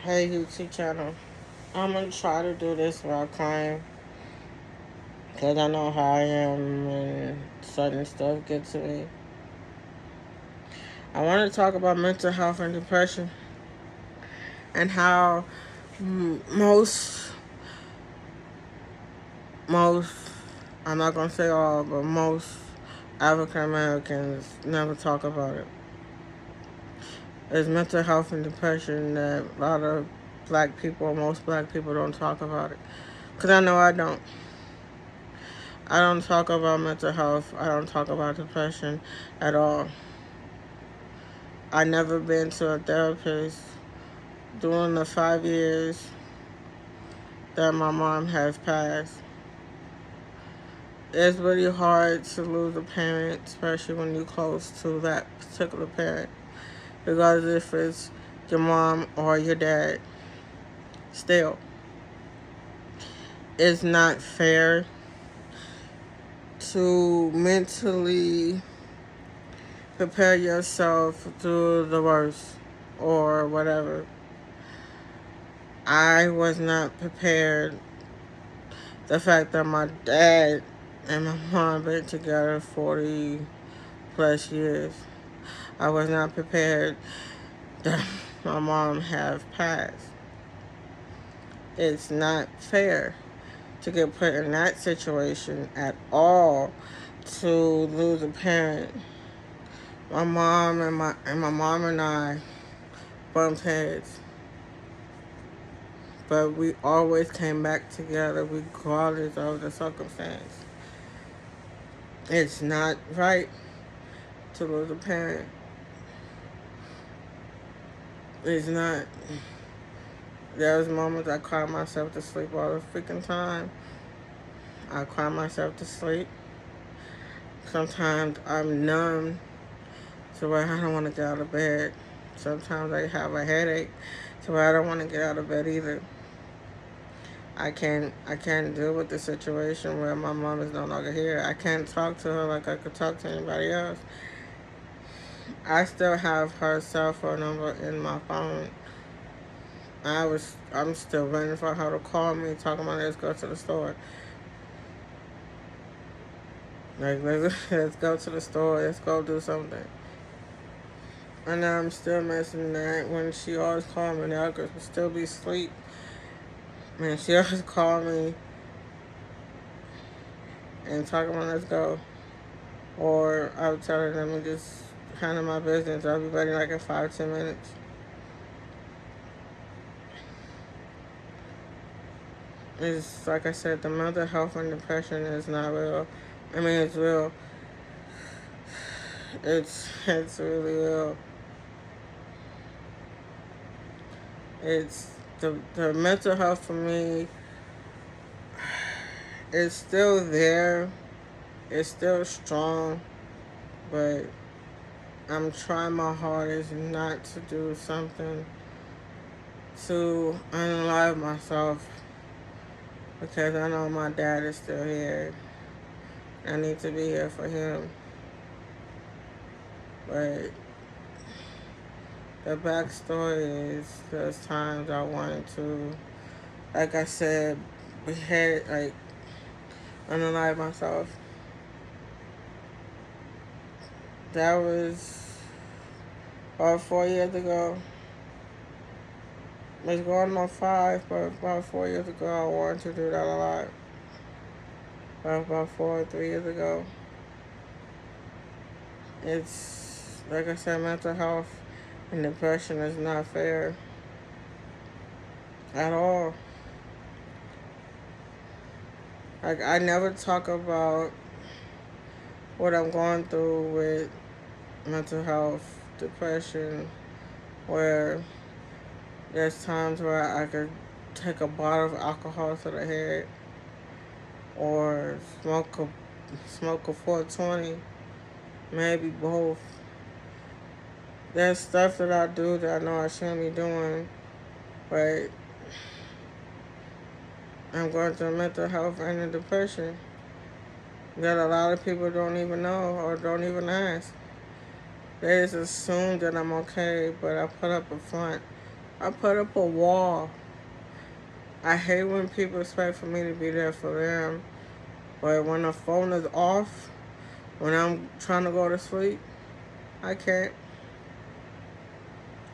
Hey YouTube channel. I'm gonna try to do this without crying because I know how I am when certain stuff gets to me. I want to talk about mental health and depression and how most I'm not gonna say all, but most African Americans never talk about it. It's mental health and depression that a lot of most black people don't talk about it. Because I know I don't. I don't talk about mental health. I don't talk about depression at all. I never been to a therapist during the 5 years that my mom has passed. It's really hard to lose a parent, especially when you're close to that particular parent, regardless if it's your mom or your dad. Still, it's not fair to mentally prepare yourself through the worst or whatever. I was not prepared. The fact that my dad and my mom been together 40 plus years, I was not prepared that my mom have passed. It's not fair to get put in that situation at all, to lose a parent. My mom and I bumped heads, but we always came back together regardless of the circumstance. It's not right to lose a parent. It's not. There was moments I cried myself to sleep all the freaking time. I cry myself to sleep. Sometimes I'm numb to where I don't want to get out of bed. Sometimes I have a headache to where I don't want to get out of bed either. I can't deal with the situation where my mom is no longer here. I can't talk to her like I could talk to anybody else. I still have her cell phone number in my phone. I'm still waiting for her to call me, talking about let's go to the store. Like let's go to the store, let's go do something. And I'm still missing that when she always called me, now I could still be asleep. Man, she always called me and talking about let's go. Or I would tell her let me just handle my business. I'll be ready like in 5-10 minutes. It's like I said, the mental health and depression is not real. I mean, it's real. It's really real. It's the mental health for me is still there. It's still strong, but I'm trying my hardest not to do something to unalive myself because I know my dad is still here. I need to be here for him. But the backstory is there's times I wanted to, like I said, unalive myself. That was about 4 years ago. It's going on 5, but about 4 years ago I wanted to do that a lot. About 4 or 3 years ago. It's like I said, mental health and depression is not fair at all. Like I never talk about what I'm going through with mental health, depression, where there's times where I could take a bottle of alcohol to the head or smoke a 420, maybe both. There's stuff that I do that I know I shouldn't be doing, but I'm going through mental health and the depression that a lot of people don't even know or don't even ask. They just assume that I'm okay, but I put up a front I put up a wall. I hate when people expect for me to be there for them. But when the phone is off, when I'm trying to go to sleep, I can't.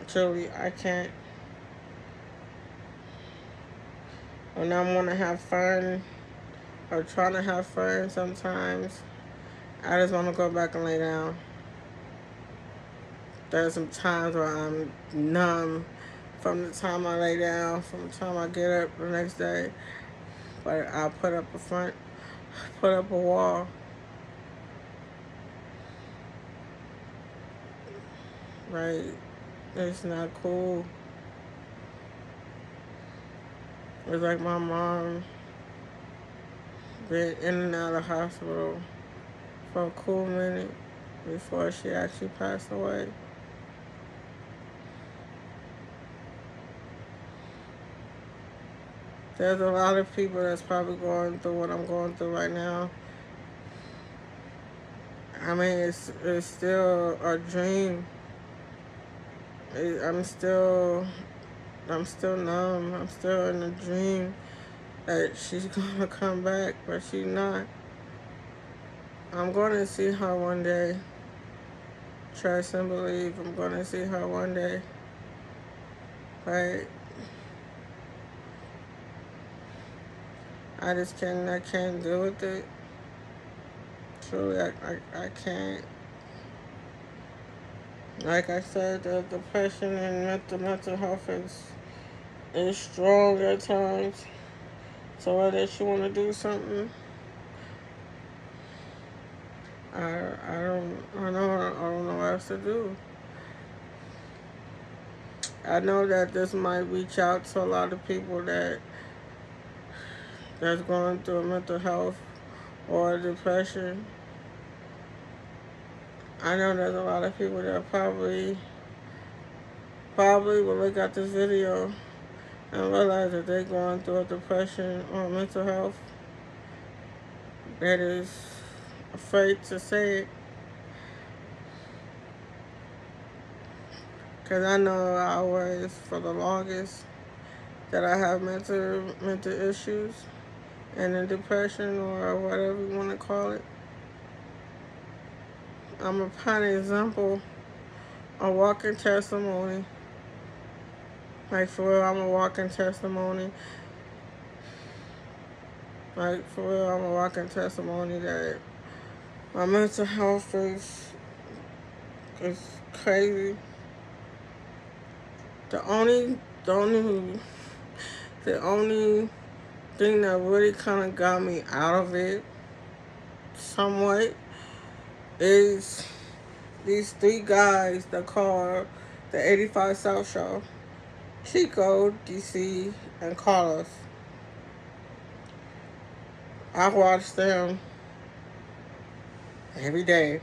Truly, I can't. When I want to have fun or trying to have fun sometimes, I just want to go back and lay down. There's some times where I'm numb from the time I lay down, from the time I get up the next day. But I'll put up a wall. Right? It's not cool. It's like my mom been in and out of the hospital for a cool minute before she actually passed away. There's a lot of people that's probably going through what I'm going through right now. I mean, it's still a dream. I'm still numb. I'm still in a dream that she's gonna come back, but she's not. I'm gonna see her one day. Trust and believe I'm gonna see her one day. But I can't deal with it. Truly, I can't. Like I said, the depression and mental health is strong at times. So whether she want to do something, I don't know what else to do. I know that this might reach out to a lot of people that's going through mental health or depression. I know there's a lot of people that probably will look at this video and realize that they're going through a depression or mental health that is afraid to say it. Because I know I was, for the longest, that I have mental issues and a depression or whatever you want to call it. I'm a prime example, a walking testimony. Like, for real, I'm a walking testimony. Like, for real, I'm a walking testimony that my mental health is crazy. The only thing that really kind of got me out of it somewhat is these three guys that call the 85 South Show: Chico, DC, and Carlos. I watch them every day.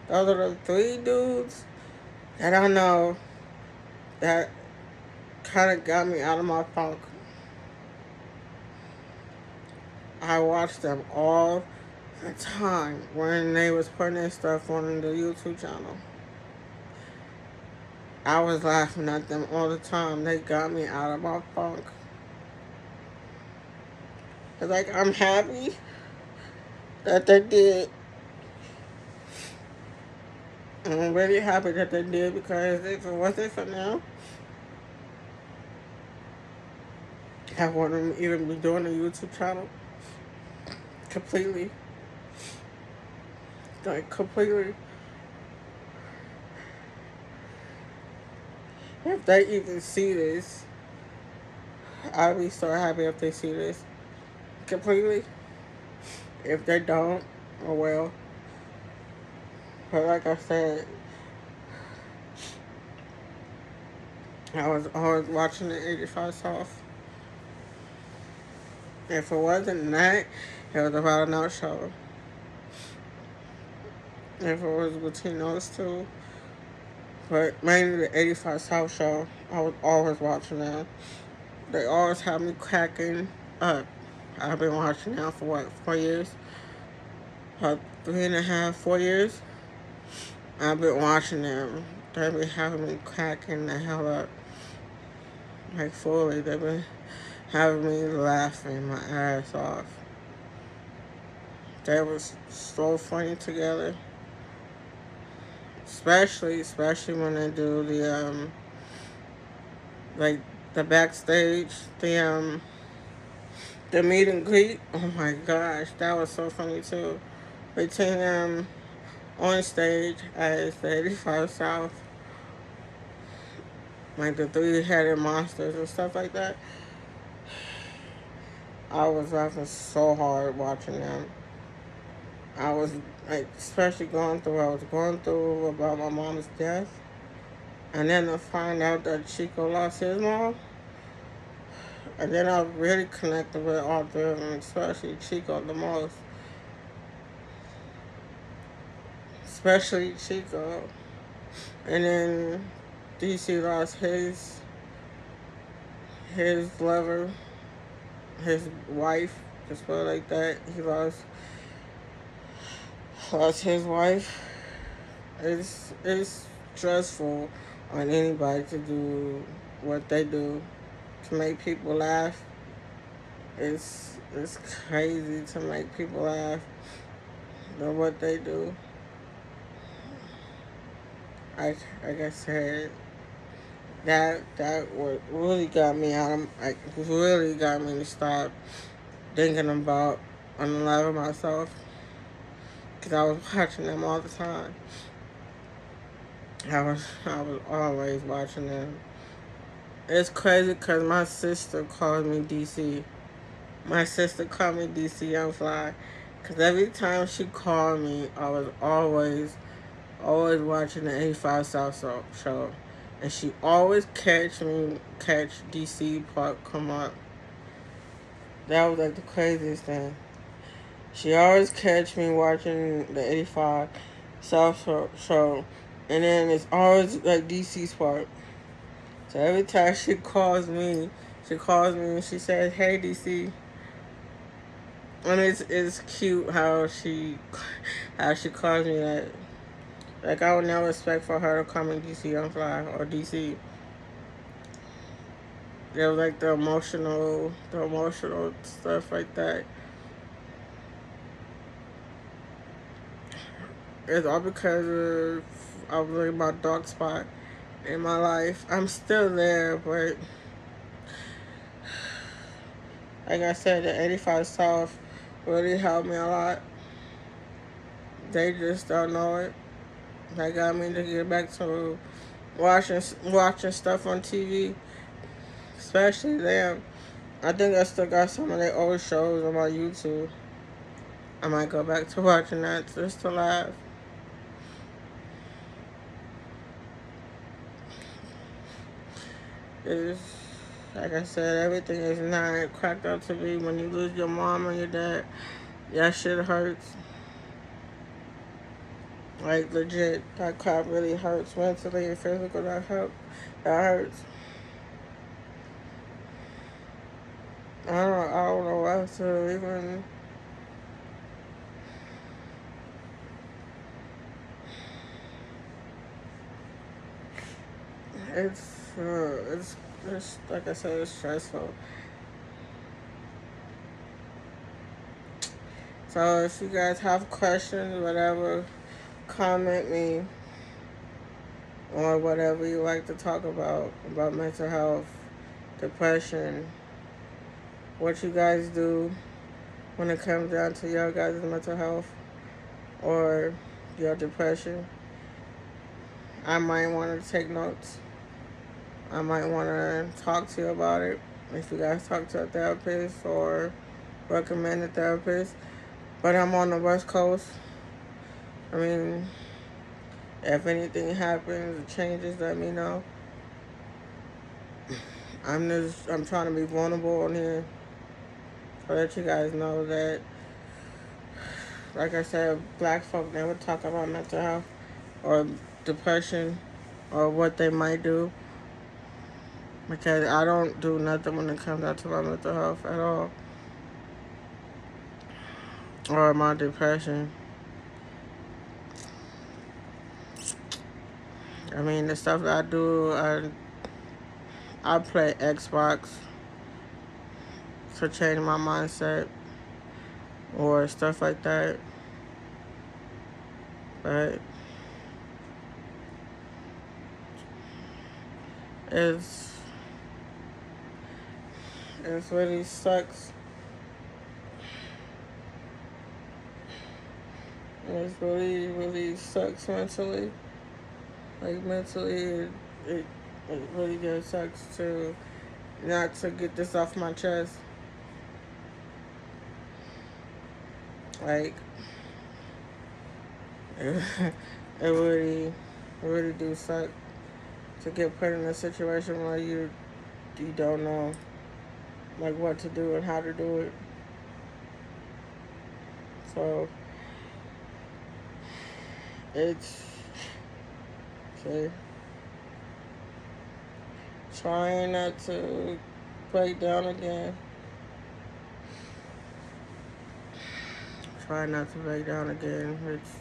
Those are the three dudes that I know that kind of got me out of my funk. I watched them all the time when they was putting their stuff on the YouTube channel. I was laughing at them all the time. They got me out of my funk. It's like, I'm happy that they did. I'm really happy that they did, because if it wasn't for now, I wouldn't even be doing a YouTube channel. Completely. Like, completely. If they even see this, I'll be so happy if they see this. Completely. If they don't, oh well. But like I said, I was always watching the 85 South. If it wasn't that, it was about another show. If it was between those two. But mainly the 85 South Show, I was always watching that. They always have me cracking up. I've been watching now for what, 4 years? 3.5, 4 years? I've been watching them. They be having me cracking the hell up. Like, fully. They been having me laughing my ass off. They was so funny together. Especially when they do like the backstage, the meet and greet. Oh my gosh, that was so funny too. Between them on stage as the 85 South, like the three-headed monsters and stuff like that. I was laughing so hard watching them. I was like, especially I was going through about my mom's death. And then to find out that Chico lost his mom. And then I really connected with all three of them, especially Chico the most. Especially Chico. And then DC lost his lover, his wife, just put it like that. He lost his wife. It's stressful on anybody to do what they do to make people laugh. It's crazy to make people laugh at what they do. Like I said, that what really got me out of, like, really got me to stop thinking about unaliving myself, because I was watching them all the time. I was always watching them. It's crazy because my sister calls me DC. My sister called me DC Young Fly, because every time she called me, I was always watching the 85 South show. And she always catch DC Park come up. That was like the craziest thing. She always catch me watching the 85 South show. And then it's always like DC's Park. So every time she calls me and she says, "Hey DC." And it's cute how she calls me that. Like, I would never expect for her to call me DC Young Fly or DC. There was like the emotional stuff like that. It's all because I was in my dark spot in my life. I'm still there, but like I said, the 85 South really helped me a lot. They just don't know it. They got me to get back to watching stuff on TV, especially them. I think I still got some of their old shows on my YouTube. I might go back to watching that just to laugh. It's, like I said, everything is not cracked up to be. When you lose your mom or your dad, that shit hurts. Like, legit, that crap really hurts mentally and physically. That hurts. I don't know what to even. It's like I said, it's stressful. So if you guys have questions, whatever, comment me or whatever you like to talk about mental health, depression, what you guys do when it comes down to your guys' mental health or your depression. I might want to take notes. I might want to talk to you about it if you guys talk to a therapist or recommend a therapist. But I'm on the West Coast. I mean, if anything happens or changes, let me know. I'm trying to be vulnerable on here so that you guys know that, like I said, black folk never talk about mental health or depression or what they might do, because I don't do nothing when it comes down to my mental health at all or my depression. I mean, the stuff that I do, I play Xbox to change my mindset or stuff like that. But it's really sucks. It really sucks mentally. Like mentally, it, it really just sucks to not to get this off my chest. Like it, really do suck to get put in a situation where you don't know like what to do and how to do it. So it's okay. Trying not to break down again. Trying not to break down again. It's